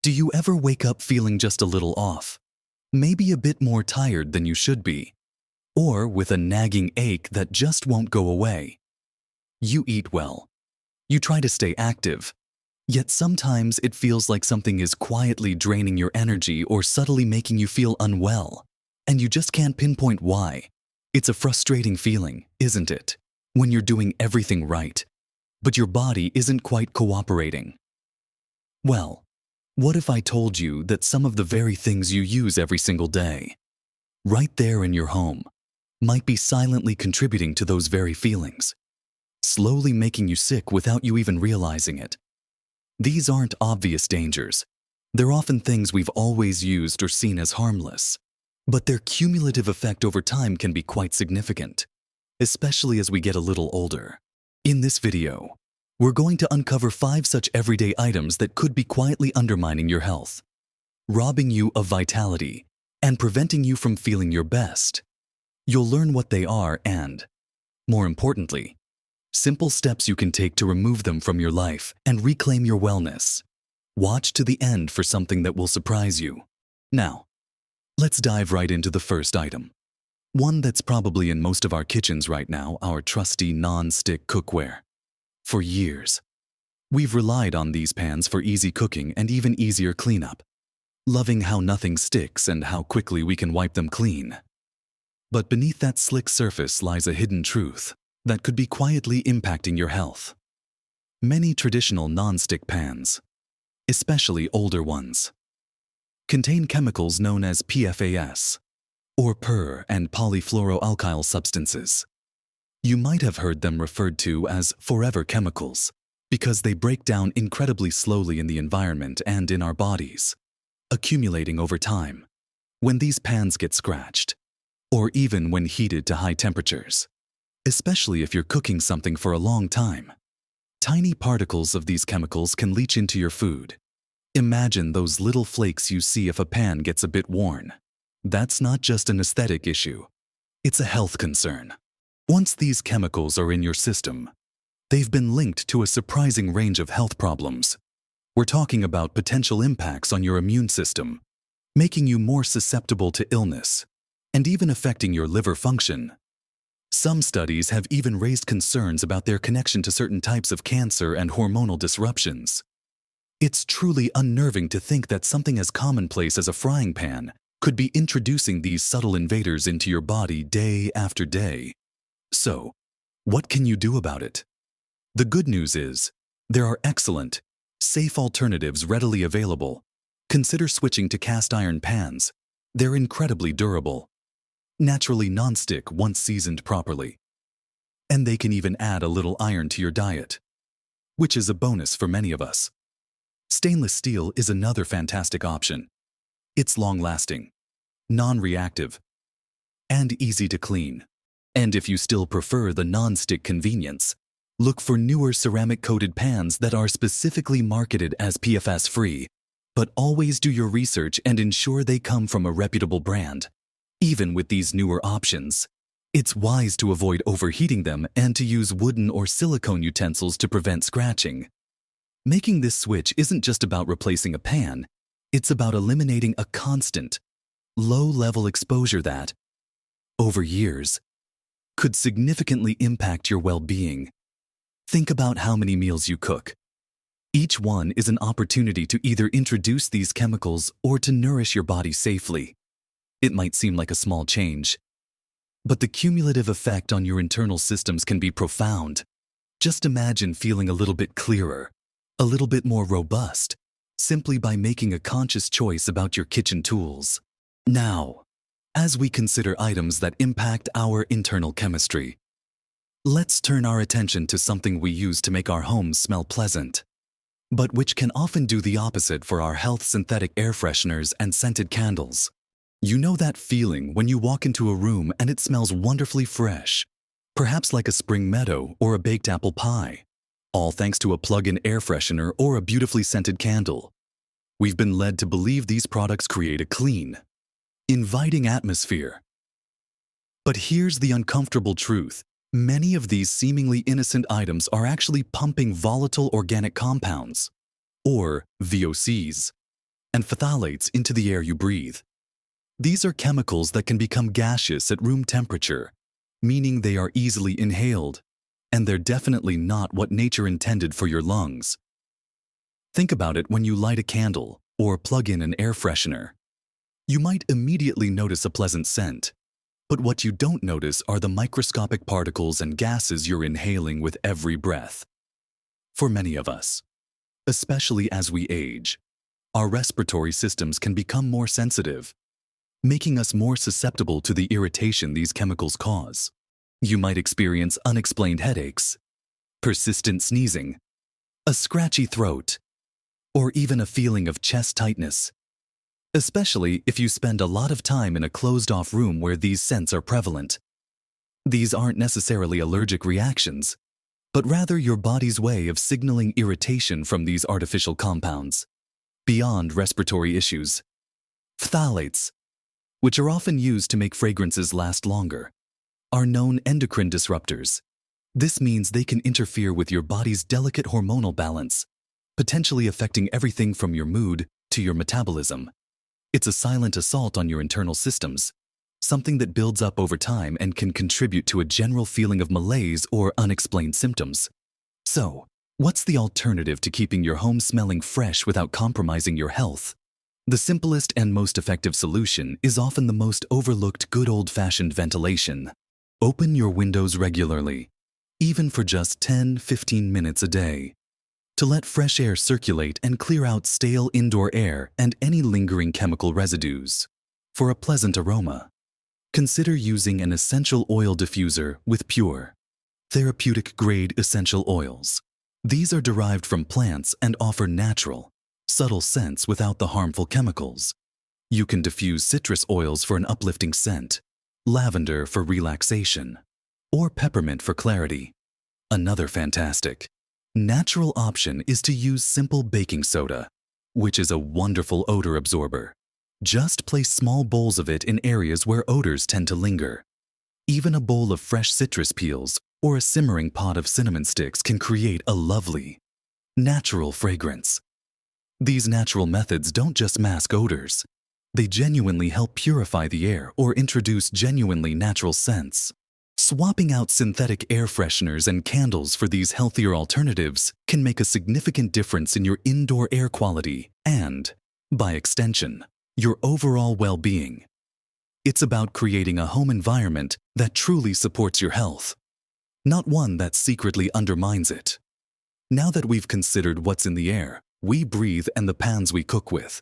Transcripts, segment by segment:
Do you ever wake up feeling just a little off? Maybe a bit more tired than you should be? Or with a nagging ache that just won't go away? You eat well. You try to stay active. Yet sometimes it feels like something is quietly draining your energy or subtly making you feel unwell, and you just can't pinpoint why. It's a frustrating feeling, isn't it? When you're doing everything right, but your body isn't quite cooperating. Well, what if I told you that some of the very things you use every single day, right there in your home, might be silently contributing to those very feelings, slowly making you sick without you even realizing it? These aren't obvious dangers. They're often things we've always used or seen as harmless. But their cumulative effect over time can be quite significant, especially as we get a little older. In this video, we're going to uncover 5 such everyday items that could be quietly undermining your health, robbing you of vitality, and preventing you from feeling your best. You'll learn what they are and, more importantly, simple steps you can take to remove them from your life and reclaim your wellness. Watch to the end for something that will surprise you. Now, let's dive right into the first item. One that's probably in most of our kitchens right now, our trusty non-stick cookware. For years, we've relied on these pans for easy cooking and even easier cleanup, loving how nothing sticks and how quickly we can wipe them clean. But beneath that slick surface lies a hidden truth that could be quietly impacting your health. Many traditional non-stick pans, especially older ones, contain chemicals known as PFAS, or per- and polyfluoroalkyl substances. You might have heard them referred to as forever chemicals because they break down incredibly slowly in the environment and in our bodies, accumulating over time. When these pans get scratched, or even when heated to high temperatures, especially if you're cooking something for a long time, tiny particles of these chemicals can leach into your food. Imagine those little flakes you see if a pan gets a bit worn. That's not just an aesthetic issue, it's a health concern. Once these chemicals are in your system, they've been linked to a surprising range of health problems. We're talking about potential impacts on your immune system, making you more susceptible to illness, and even affecting your liver function. Some studies have even raised concerns about their connection to certain types of cancer and hormonal disruptions. It's truly unnerving to think that something as commonplace as a frying pan could be introducing these subtle invaders into your body day after day. So, what can you do about it? The good news is, there are excellent, safe alternatives readily available. Consider switching to cast iron pans. They're incredibly durable, naturally non-stick once seasoned properly. And they can even add a little iron to your diet, which is a bonus for many of us. Stainless steel is another fantastic option. It's long-lasting, non-reactive, and easy to clean. And if you still prefer the non-stick convenience, look for newer ceramic-coated pans that are specifically marketed as PFAS-free. But always do your research and ensure they come from a reputable brand. Even with these newer options, it's wise to avoid overheating them and to use wooden or silicone utensils to prevent scratching. Making this switch isn't just about replacing a pan, it's about eliminating a constant, low-level exposure that, over years, could significantly impact your well-being. Think about how many meals you cook. Each one is an opportunity to either introduce these chemicals or to nourish your body safely. It might seem like a small change, but the cumulative effect on your internal systems can be profound. Just imagine feeling a little bit clearer, a little bit more robust, simply by making a conscious choice about your kitchen tools. Now, as we consider items that impact our internal chemistry, let's turn our attention to something we use to make our homes smell pleasant, but which can often do the opposite for our health: synthetic air fresheners and scented candles. You know that feeling when you walk into a room and it smells wonderfully fresh, perhaps like a spring meadow or a baked apple pie, all thanks to a plug-in air freshener or a beautifully scented candle. We've been led to believe these products create a clean, inviting atmosphere. But here's the uncomfortable truth. Many of these seemingly innocent items are actually pumping volatile organic compounds, or VOCs, and phthalates into the air you breathe. These are chemicals that can become gaseous at room temperature, meaning they are easily inhaled, and they're definitely not what nature intended for your lungs. Think about it when you light a candle or plug in an air freshener. You might immediately notice a pleasant scent, but what you don't notice are the microscopic particles and gases you're inhaling with every breath. For many of us, especially as we age, our respiratory systems can become more sensitive, making us more susceptible to the irritation these chemicals cause. You might experience unexplained headaches, persistent sneezing, a scratchy throat, or even a feeling of chest tightness, especially if you spend a lot of time in a closed-off room where these scents are prevalent. These aren't necessarily allergic reactions, but rather your body's way of signaling irritation from these artificial compounds. Beyond respiratory issues, phthalates, which are often used to make fragrances last longer, are known endocrine disruptors. This means they can interfere with your body's delicate hormonal balance, potentially affecting everything from your mood to your metabolism. It's a silent assault on your internal systems, something that builds up over time and can contribute to a general feeling of malaise or unexplained symptoms. So, what's the alternative to keeping your home smelling fresh without compromising your health? The simplest and most effective solution is often the most overlooked good old-fashioned ventilation. Open your windows regularly, even for just 10-15 minutes a day, to let fresh air circulate and clear out stale indoor air and any lingering chemical residues. For a pleasant aroma, consider using an essential oil diffuser with pure, therapeutic-grade essential oils. These are derived from plants and offer natural, subtle scents without the harmful chemicals. You can diffuse citrus oils for an uplifting scent, lavender for relaxation, or peppermint for clarity. Another fantastic, natural option is to use simple baking soda, which is a wonderful odor absorber. Just place small bowls of it in areas where odors tend to linger. Even a bowl of fresh citrus peels or a simmering pot of cinnamon sticks can create a lovely, natural fragrance. These natural methods don't just mask odors. They genuinely help purify the air or introduce genuinely natural scents. Swapping out synthetic air fresheners and candles for these healthier alternatives can make a significant difference in your indoor air quality and, by extension, your overall well-being. It's about creating a home environment that truly supports your health, not one that secretly undermines it. Now that we've considered what's in the air we breathe and the pans we cook with,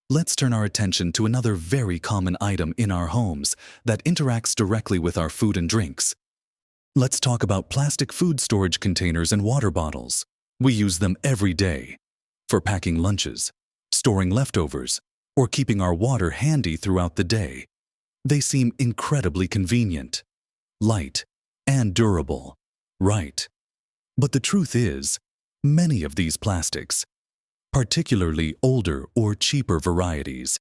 let's turn our attention to another very common item in our homes that interacts directly with our food and drinks. Let's talk about plastic food storage containers and water bottles. We use them every day for packing lunches, storing leftovers, or keeping our water handy throughout the day. They seem incredibly convenient, light, and durable, right? But the truth is, many of these plastics, particularly older or cheaper varieties,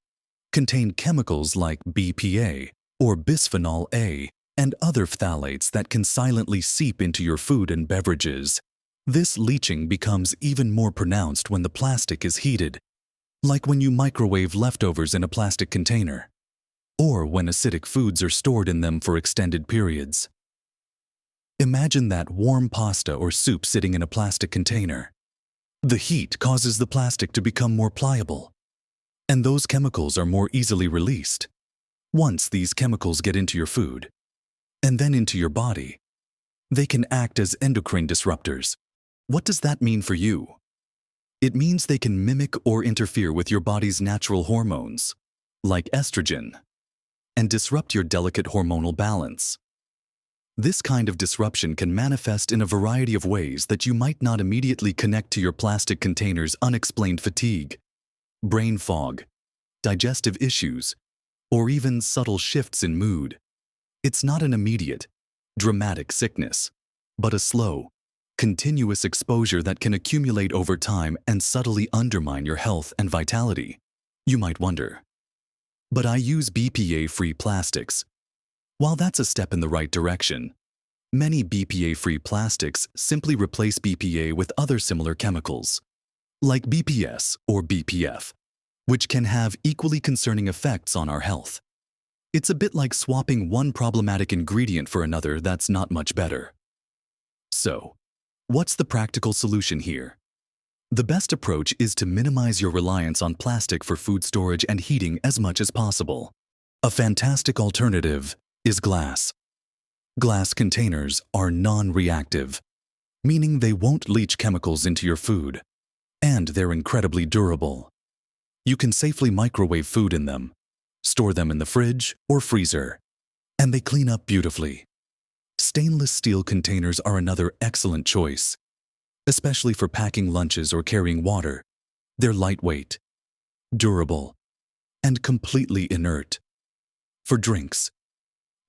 contain chemicals like BPA or bisphenol A and other phthalates that can silently seep into your food and beverages. This leaching becomes even more pronounced when the plastic is heated, like when you microwave leftovers in a plastic container, or when acidic foods are stored in them for extended periods. Imagine that warm pasta or soup sitting in a plastic container. The heat causes the plastic to become more pliable, and those chemicals are more easily released. Once these chemicals get into your food, and then into your body, they can act as endocrine disruptors. What does that mean for you? It means they can mimic or interfere with your body's natural hormones, like estrogen, and disrupt your delicate hormonal balance. This kind of disruption can manifest in a variety of ways that you might not immediately connect to your plastic container's unexplained fatigue, brain fog, digestive issues, or even subtle shifts in mood. It's not an immediate, dramatic sickness, but a slow, continuous exposure that can accumulate over time and subtly undermine your health and vitality. You might wonder, but I use BPA-free plastics. While that's a step in the right direction, many BPA-free plastics simply replace BPA with other similar chemicals, like BPS or BPF, which can have equally concerning effects on our health. It's a bit like swapping one problematic ingredient for another that's not much better. So, what's the practical solution here? The best approach is to minimize your reliance on plastic for food storage and heating as much as possible. A fantastic alternative is glass. Glass containers are non-reactive, meaning they won't leach chemicals into your food, and they're incredibly durable. You can safely microwave food in them, store them in the fridge or freezer, and they clean up beautifully. Stainless steel containers are another excellent choice, especially for packing lunches or carrying water. They're lightweight, durable, and completely inert. For drinks,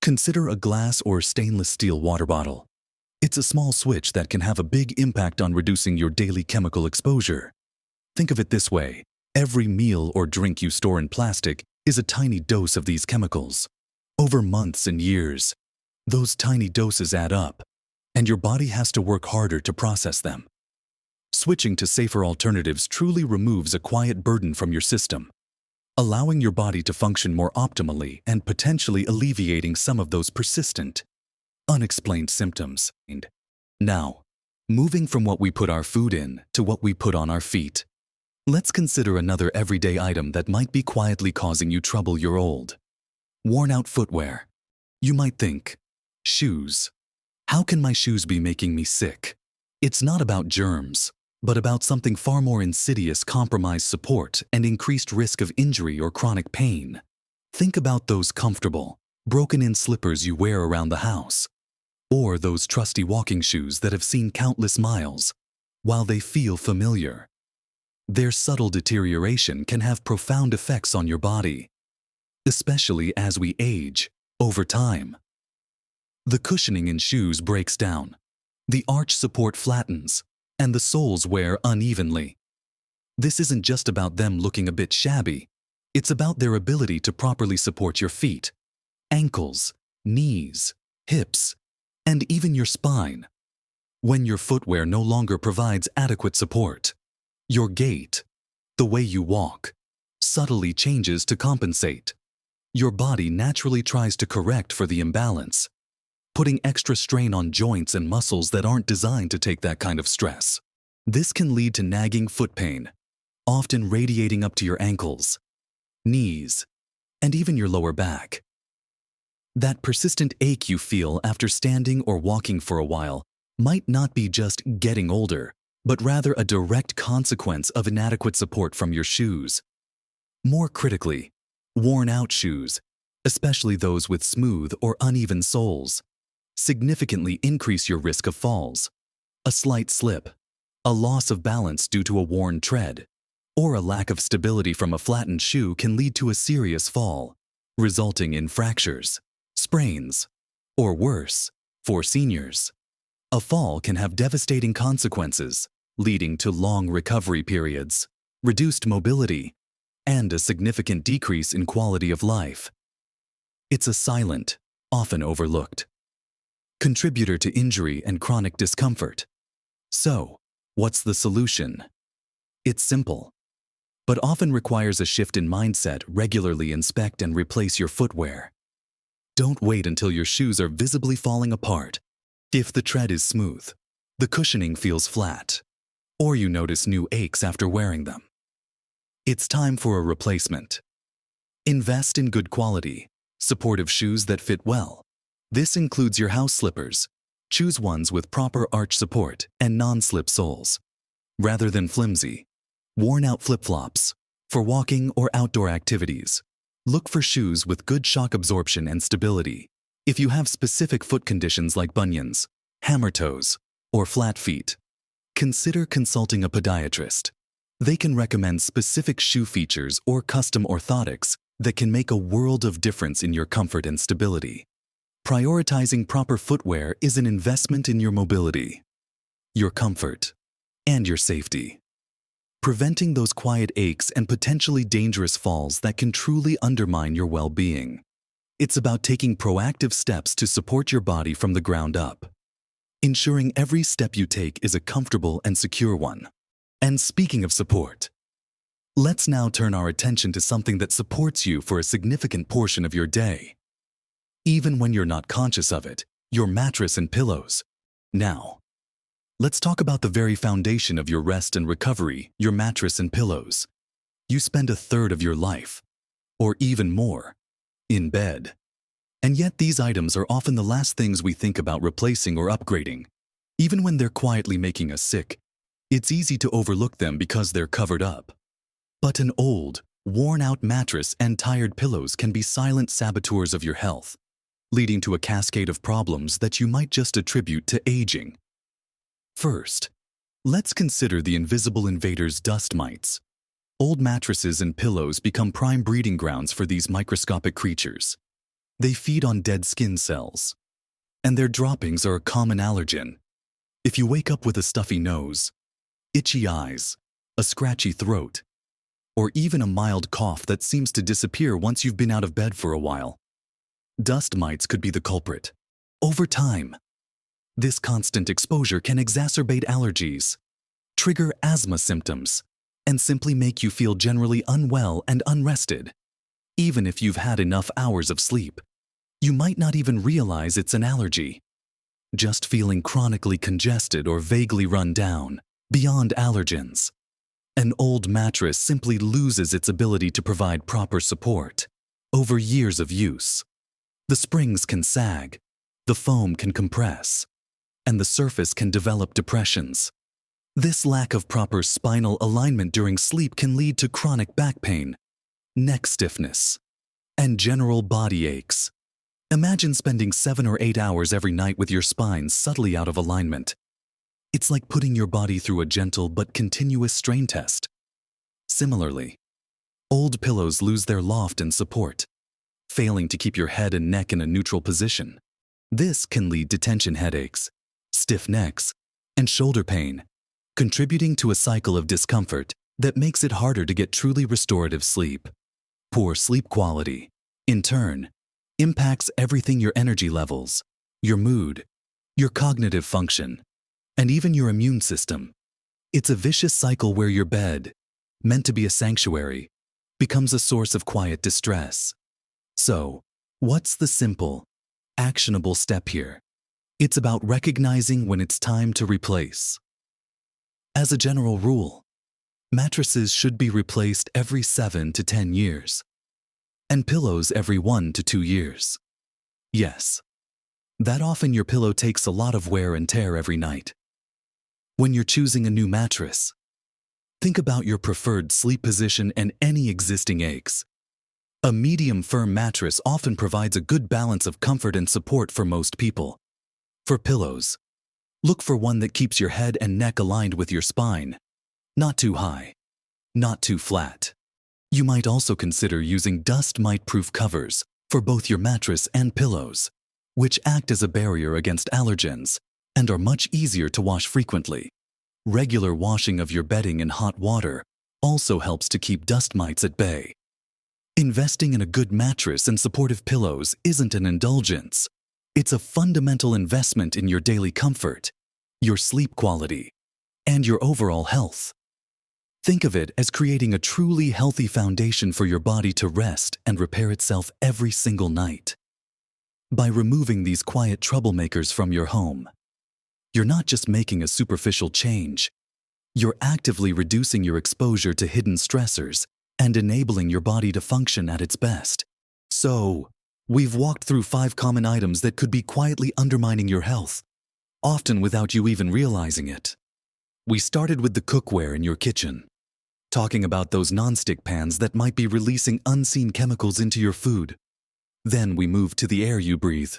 consider a glass or stainless steel water bottle. It's a small switch that can have a big impact on reducing your daily chemical exposure. Think of it this way: every meal or drink you store in plastic is a tiny dose of these chemicals. Over months and years, those tiny doses add up, and your body has to work harder to process them. Switching to safer alternatives truly removes a quiet burden from your system, allowing your body to function more optimally and potentially alleviating some of those persistent, unexplained symptoms. Now, moving from what we put our food in to what we put on our feet, let's consider another everyday item that might be quietly causing you trouble: your old, worn-out footwear. You might think, shoes. How can my shoes be making me sick? It's not about germs, but about something far more insidious: compromised support and increased risk of injury or chronic pain. Think about those comfortable, broken-in slippers you wear around the house, or those trusty walking shoes that have seen countless miles. While they feel familiar, their subtle deterioration can have profound effects on your body, especially as we age over time. The cushioning in shoes breaks down, the arch support flattens, and the soles wear unevenly. This isn't just about them looking a bit shabby. It's about their ability to properly support your feet, ankles, knees, hips, and even your spine. When your footwear no longer provides adequate support, your gait, the way you walk, subtly changes to compensate. Your body naturally tries to correct for the imbalance, putting extra strain on joints and muscles that aren't designed to take that kind of stress. This can lead to nagging foot pain, often radiating up to your ankles, knees, and even your lower back. That persistent ache you feel after standing or walking for a while might not be just getting older, but rather a direct consequence of inadequate support from your shoes. More critically, worn-out shoes, especially those with smooth or uneven soles, significantly increase your risk of falls. A slight slip, a loss of balance due to a worn tread, or a lack of stability from a flattened shoe can lead to a serious fall, resulting in fractures, sprains, or worse, for seniors. A fall can have devastating consequences, leading to long recovery periods, reduced mobility, and a significant decrease in quality of life. It's a silent, often overlooked contributor to injury and chronic discomfort. So, what's the solution? It's simple, but often requires a shift in mindset. Regularly inspect and replace your footwear. Don't wait until your shoes are visibly falling apart. If the tread is smooth, the cushioning feels flat, or you notice new aches after wearing them, it's time for a replacement. Invest in good quality, supportive shoes that fit well. This includes your house slippers. Choose ones with proper arch support and non-slip soles, rather than flimsy, worn-out flip-flops. For walking or outdoor activities, look for shoes with good shock absorption and stability. If you have specific foot conditions like bunions, hammer toes, or flat feet, consider consulting a podiatrist. They can recommend specific shoe features or custom orthotics that can make a world of difference in your comfort and stability. Prioritizing proper footwear is an investment in your mobility, your comfort, and your safety, preventing those quiet aches and potentially dangerous falls that can truly undermine your well-being. It's about taking proactive steps to support your body from the ground up, ensuring every step you take is a comfortable and secure one. And speaking of support, Let's now turn our attention to something that supports you for a significant portion of your day. Even when you're not conscious of it, your mattress and pillows. Now, let's talk about the very foundation of your rest and recovery, your mattress and pillows. You spend a third of your life, or even more, in bed. And yet these items are often the last things we think about replacing or upgrading. Even when they're quietly making us sick, it's easy to overlook them because they're covered up. But an old, worn-out mattress and tired pillows can be silent saboteurs of your health, leading to a cascade of problems that you might just attribute to aging. First, let's consider the invisible invaders, dust mites. Old mattresses and pillows become prime breeding grounds for these microscopic creatures. They feed on dead skin cells, and their droppings are a common allergen. If you wake up with a stuffy nose, itchy eyes, a scratchy throat, or even a mild cough that seems to disappear once you've been out of bed for a while, dust mites could be the culprit. Over time, this constant exposure can exacerbate allergies, trigger asthma symptoms, and simply make you feel generally unwell and unrested. Even if you've had enough hours of sleep, you might not even realize it's an allergy. Just feeling chronically congested or vaguely run down, beyond allergens. An old mattress simply loses its ability to provide proper support over years of use. The springs can sag, the foam can compress, and the surface can develop depressions. This lack of proper spinal alignment during sleep can lead to chronic back pain, neck stiffness, and general body aches. Imagine spending 7 or 8 hours every night with your spine subtly out of alignment. It's like putting your body through a gentle but continuous strain test. Similarly, old pillows lose their loft and support, failing to keep your head and neck in a neutral position. This can lead to tension headaches, stiff necks, and shoulder pain, contributing to a cycle of discomfort that makes it harder to get truly restorative sleep. Poor sleep quality, in turn, impacts everything: your energy levels, your mood, your cognitive function, and even your immune system. It's a vicious cycle where your bed, meant to be a sanctuary, becomes a source of quiet distress. So, what's the simple, actionable step here? It's about recognizing when it's time to replace. As a general rule, mattresses should be replaced every 7 to 10 years, and pillows every 1 to 2 years. Yes, that often your pillow takes a lot of wear and tear every night. When you're choosing a new mattress, think about your preferred sleep position and any existing aches. A medium firm mattress often provides a good balance of comfort and support for most people. For pillows, look for one that keeps your head and neck aligned with your spine, not too high, not too flat. You might also consider using dust mite-proof covers for both your mattress and pillows, which act as a barrier against allergens and are much easier to wash frequently. Regular washing of your bedding in hot water also helps to keep dust mites at bay. Investing in a good mattress and supportive pillows isn't an indulgence. It's a fundamental investment in your daily comfort, your sleep quality, and your overall health. Think of it as creating a truly healthy foundation for your body to rest and repair itself every single night. By removing these quiet troublemakers from your home, you're not just making a superficial change, you're actively reducing your exposure to hidden stressors and enabling your body to function at its best. So, we've walked through 5 common items that could be quietly undermining your health, often without you even realizing it. We started with the cookware in your kitchen, talking about those nonstick pans that might be releasing unseen chemicals into your food. Then we moved to the air you breathe,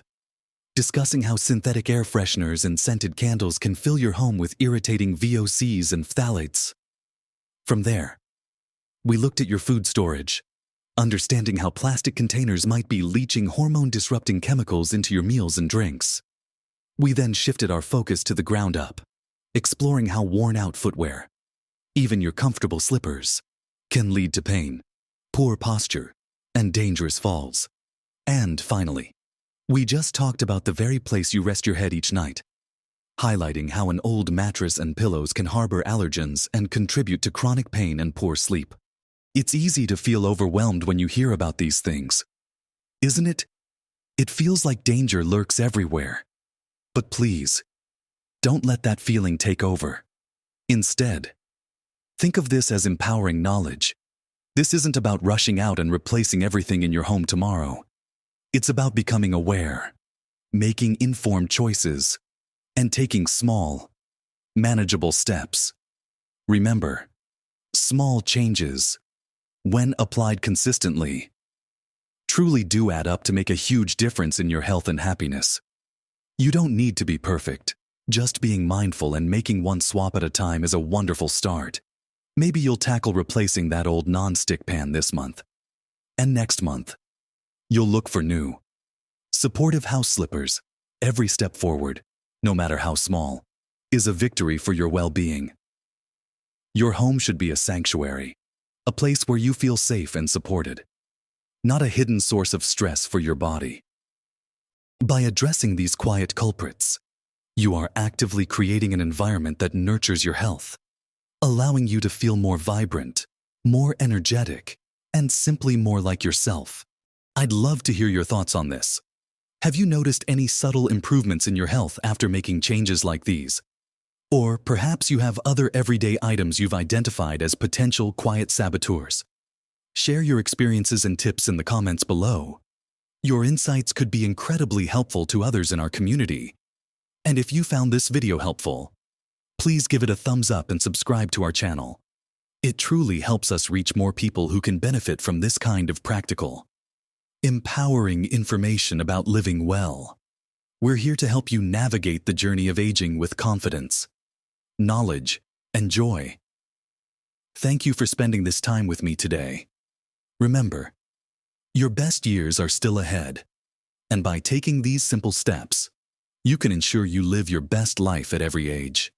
discussing how synthetic air fresheners and scented candles can fill your home with irritating VOCs and phthalates. From there, we looked at your food storage, understanding how plastic containers might be leaching hormone-disrupting chemicals into your meals and drinks. We then shifted our focus to the ground up, exploring how worn-out footwear, even your comfortable slippers, can lead to pain, poor posture, and dangerous falls. And finally, we just talked about the very place you rest your head each night, highlighting how an old mattress and pillows can harbor allergens and contribute to chronic pain and poor sleep. It's easy to feel overwhelmed when you hear about these things, isn't it? It feels like danger lurks everywhere. But please, don't let that feeling take over. Instead, think of this as empowering knowledge. This isn't about rushing out and replacing everything in your home tomorrow. It's about becoming aware, making informed choices, and taking small, manageable steps. Remember, small changes, when applied consistently, truly do add up to make a huge difference in your health and happiness. You don't need to be perfect. Just being mindful and making one swap at a time is a wonderful start. Maybe you'll tackle replacing that old non-stick pan this month. And next month, you'll look for new, supportive house slippers. Every step forward, no matter how small, is a victory for your well-being. Your home should be a sanctuary, a place where you feel safe and supported, not a hidden source of stress for your body. By addressing these quiet culprits, you are actively creating an environment that nurtures your health, allowing you to feel more vibrant, more energetic, and simply more like yourself. I'd love to hear your thoughts on this. Have you noticed any subtle improvements in your health after making changes like these? Or perhaps you have other everyday items you've identified as potential quiet saboteurs. Share your experiences and tips in the comments below. Your insights could be incredibly helpful to others in our community. And if you found this video helpful, please give it a thumbs up and subscribe to our channel. It truly helps us reach more people who can benefit from this kind of practical, empowering information about living well. We're here to help you navigate the journey of aging with confidence, knowledge, and joy. Thank you for spending this time with me today. Remember, your best years are still ahead, and by taking these simple steps, you can ensure you live your best life at every age.